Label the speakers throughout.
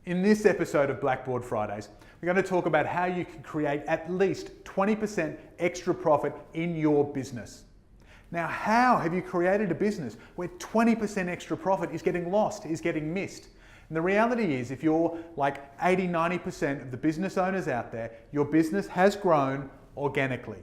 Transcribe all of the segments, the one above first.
Speaker 1: In this episode of Blackboard Fridays, we're going to talk about how you can create at least 20% extra profit in your business. Now, how have you created a business where 20% extra profit is getting lost, is getting missed? And the reality is, if you're like 80-90% of the business owners out there, your business has grown organically.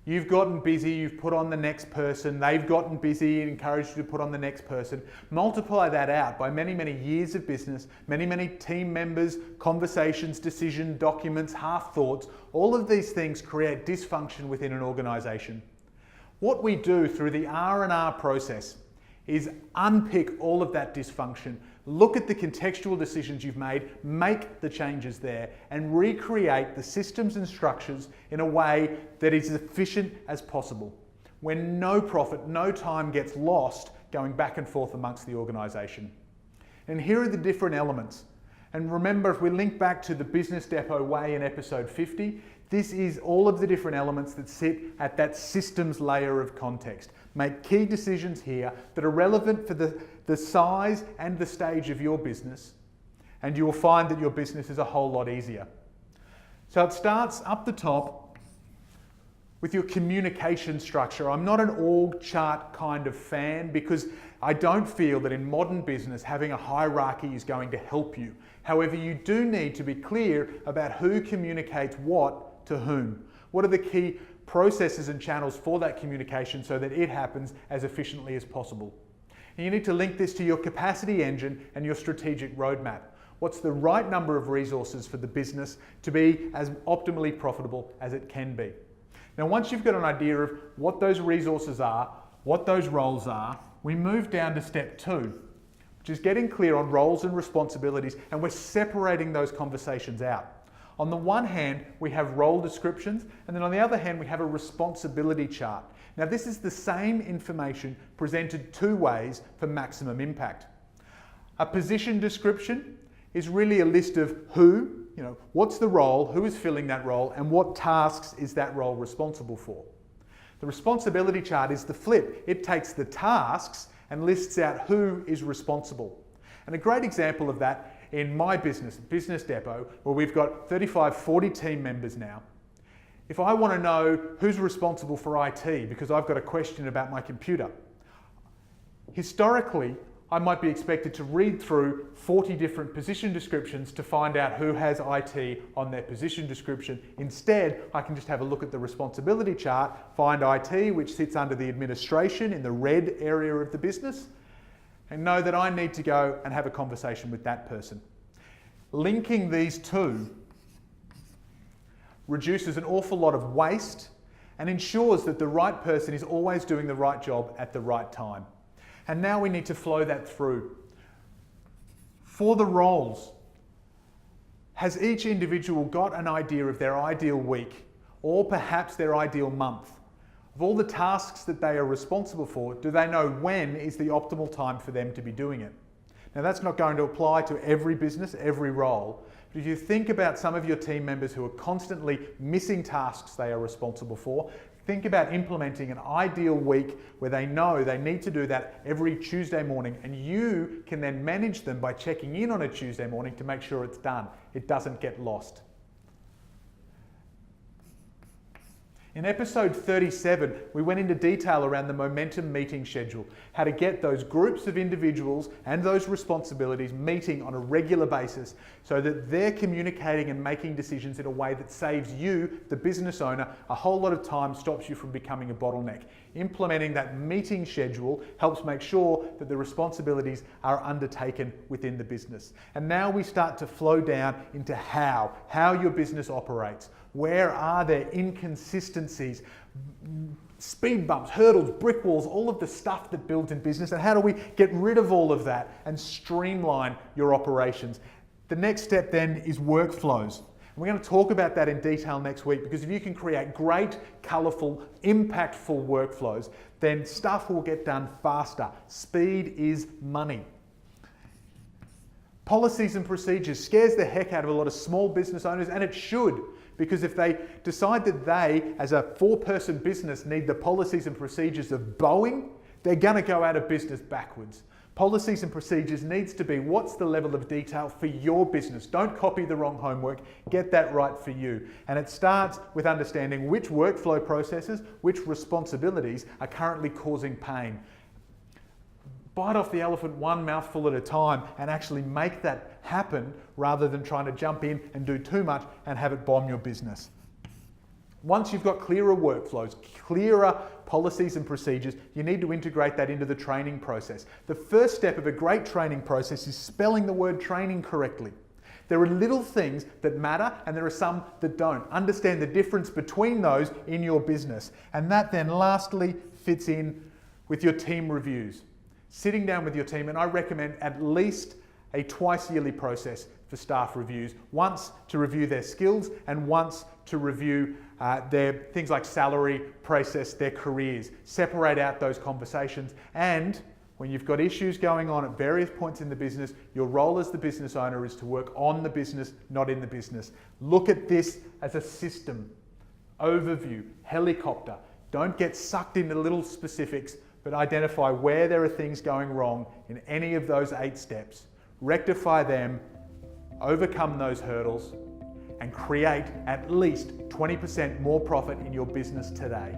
Speaker 1: You've gotten busy, you've put on the next person, they've gotten busy and encouraged you to put on the next person. Multiply that out by many, many years of business, many, many team members, conversations, decisions, documents, half thoughts. All of these things create dysfunction within an organization. What we do through the R&R process is unpick all of that dysfunction, look at the contextual decisions you've made, make the changes there, and recreate the systems and structures in a way that is as efficient as possible, when no profit, no time gets lost going back and forth amongst the organisation. And here are the different elements. And remember, if we link back to the Business Depot way in episode 50, this is all of the different elements that sit at that systems layer of context. Make key decisions here that are relevant for the size and the stage of your business, and you will find that your business is a whole lot easier. So it starts up the top with your communication structure. I'm not an org chart kind of fan because I don't feel that in modern business having a hierarchy is going to help you. However, you do need to be clear about who communicates what to whom. What are the key processes and channels for that communication so that it happens as efficiently as possible? And you need to link this to your capacity engine and your strategic roadmap. What's the right number of resources for the business to be as optimally profitable as it can be? Now, once you've got an idea of what those resources are, what those roles are, we move down to step 2, which is getting clear on roles and responsibilities, and we're separating those conversations out. On the one hand, we have role descriptions, and then on the other hand, we have a responsibility chart. Now, this is the same information presented 2 ways for maximum impact. A position description is really a list of who, what's the role, who is filling that role, and what tasks is that role responsible for. The responsibility chart is the flip. It takes the tasks and lists out who is responsible. And a great example of that in my business, Business Depot, where we've got 35, 40 team members now. If I want to know who's responsible for IT because I've got a question about my computer, historically, I might be expected to read through 40 different position descriptions to find out who has IT on their position description. Instead, I can just have a look at the responsibility chart, find IT, which sits under the administration in the red area of the business, and know that I need to go and have a conversation with that person. Linking these 2 reduces an awful lot of waste and ensures that the right person is always doing the right job at the right time. And now we need to flow that through. For the roles, has each individual got an idea of their ideal week or perhaps their ideal month? Of all the tasks that they are responsible for, do they know when is the optimal time for them to be doing it? Now, that's not going to apply to every business, every role, but if you think about some of your team members who are constantly missing tasks they are responsible for, think about implementing an ideal week where they know they need to do that every Tuesday morning, and you can then manage them by checking in on a Tuesday morning to make sure it's done. It doesn't get lost. In episode 37, we went into detail around the momentum meeting schedule, how to get those groups of individuals and those responsibilities meeting on a regular basis so that they're communicating and making decisions in a way that saves you, the business owner, a whole lot of time, stops you from becoming a bottleneck. Implementing that meeting schedule helps make sure that the responsibilities are undertaken within the business. And now we start to flow down into how your business operates. Where are there inconsistencies, speed bumps, hurdles, brick walls, all of the stuff that builds in business, and how do we get rid of all of that and streamline your operations? The next step then is workflows. We're going to talk about that in detail next week, because if you can create great, colourful, impactful workflows, then stuff will get done faster. Speed is money. Policies and procedures scares the heck out of a lot of small business owners, and it should. Because if they decide that they, as a 4-person business, need the policies and procedures of Boeing, they're going to go out of business backwards. Policies and procedures needs to be what's the level of detail for your business. Don't copy the wrong homework, get that right for you. And it starts with understanding which workflow processes, which responsibilities are currently causing pain. Bite off the elephant one mouthful at a time and actually make that happen rather than trying to jump in and do too much and have it bomb your business. Once you've got clearer workflows, clearer policies and procedures, you need to integrate that into the training process. The first step of a great training process is spelling the word training correctly. There are little things that matter and there are some that don't. Understand the difference between those in your business. And that then lastly fits in with your team reviews. Sitting down with your team, and I recommend at least a twice yearly process for staff reviews. Once to review their skills and once to review their things like salary, process, their careers. Separate out those conversations, and when you've got issues going on at various points in the business, your role as the business owner is to work on the business, not in the business. Look at this as a system, overview, helicopter. Don't get sucked into little specifics, but identify where there are things going wrong in any of those 8 steps. Rectify them, overcome those hurdles, and create at least 20% more profit in your business today.